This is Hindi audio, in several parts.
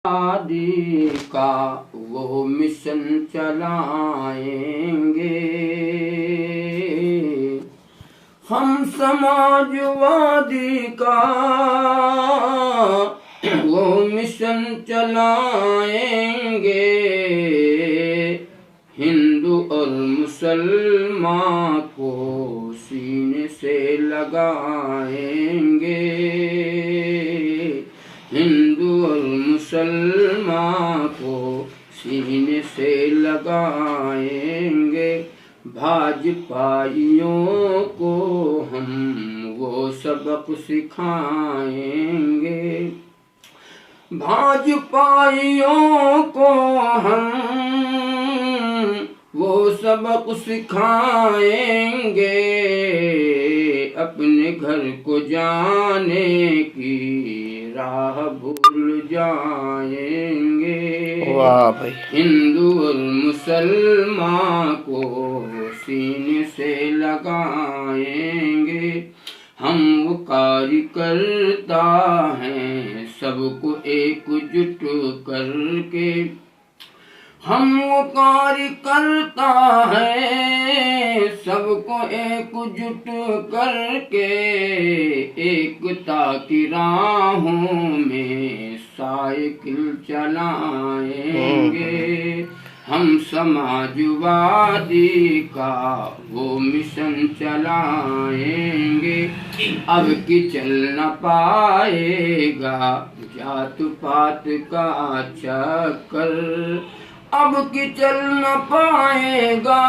आदि का वो मिशन चलाएंगे। हम समाजवादी का वो मिशन चलाएंगे। हिंदू और मुसलमान को सीने से लगाएंगे। हिंदू और मुसलमान को सीने से लगाएंगे। भाजपाइयों को हम वो सबक सिखाएंगे। भाजपाइयों को हम वो सबक सिखाएंगे। अपने घर को जाने की राह भूल जाएंगे। वाह भाई। हिंदू और मुसलमान को सीने से लगाएंगे। हम वो कार्यकर्ता हैं सबको एकजुट करके। हम वो कार्यकर्ता हैं सबको एकजुट करके। एकता की राहों में साइकिल चलाएंगे। हम समाजवादी का वो मिशन चलाएंगे। अब कि चल न पाएगा जात पात का चक्कर। अब कि चल न पाएगा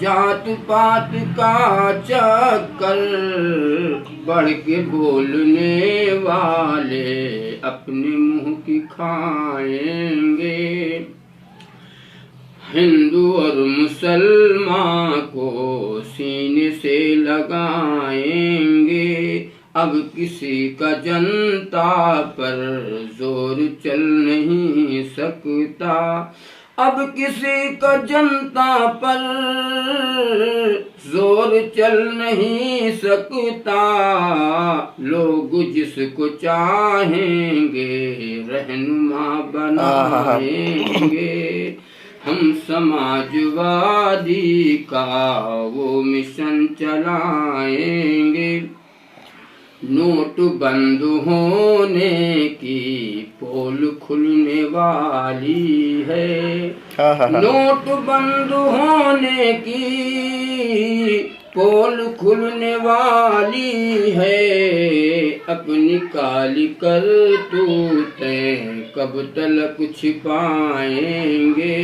जात पात का चक्कर। बढ़ के बोलने वाले अपने मुंह की खाएंगे। हिंदू और मुसलमान को सीने से लगाएंगे। अब किसी का जनता पर जोर चल नहीं सकता। अब किसी का जनता पर जोर चल नहीं सकता। लोग जिसको चाहेंगे रहनुमा बनाएंगे। हम समाजवादी का वो मिशन चलाएंगे। नोट बंद होने की पोल खुलने वाली है। नोट बंद होने की पोल खुलने वाली है। अपनी काली करतूतें कब तक छिपाएंगे।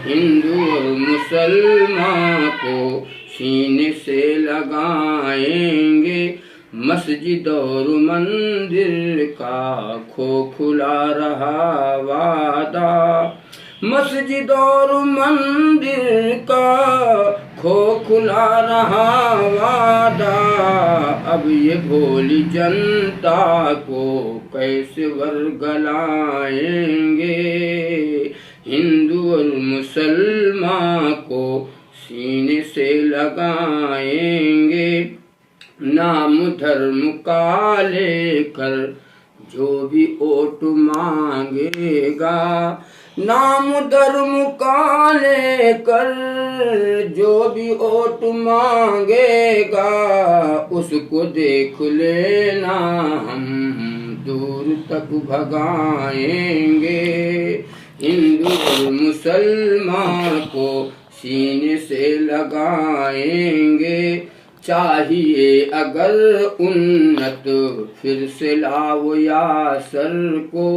हिंदू और मुसलमान को सीने से लगाएंगे। मस्जिद और मंदिर का खोखुला रहा वादा। मस्जिद और मंदिर का खोखुला रहा वादा। अब ये भोली जनता को कैसे वर्गलाएंगे। हिंदू और मुसलमान को सीने से लगाएंगे। नाम धर्म का लेकर जो भी वोट मांगेगा। नाम धर्म का लेकर जो भी वोट मांगेगा। उसको देख लेना हम दूर तक भगाएंगे। हिंदू और मुसलमान को सीने से लगाएंगे। चाहिए अगर उन्नत फिर से लाओ यासर को।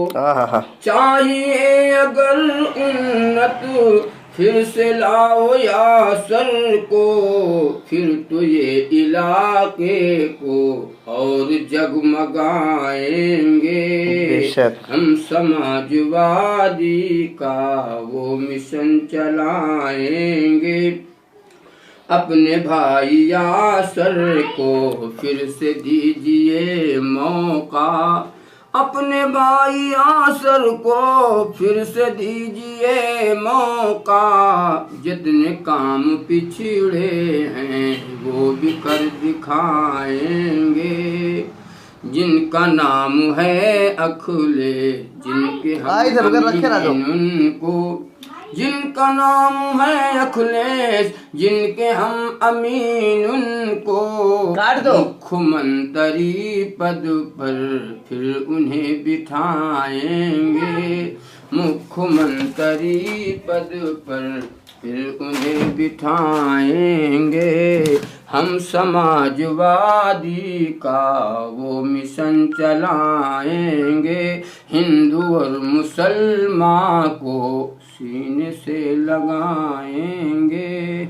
चाहिए अगर उन्नत फिर से लाओ यासर को। फिर तो ये इलाके को और जगमगाएंगे। हम समाजवादी का वो मिशन चलाएंगे। अपने भाई यासर को फिर से दीजिए मौका। अपने भाई यासर को फिर से दीजिए मौका। जितने काम पिछड़े हैं वो भी कर दिखाएंगे। जिनका नाम है अखिलेश, जिनके हम उनको, जिनका नाम है अखिलेश, जिनके हम अमीन उनको, मुख्यमंत्री पद पर फिर उन्हें बिठाएंगे, मुख्यमंत्री पद पर फिर उन्हें बिठाएंगे। हम समाजवादी का वो मिशन चलाएंगे, हिंदू और मुसलमान को सीने से लगाएंगे।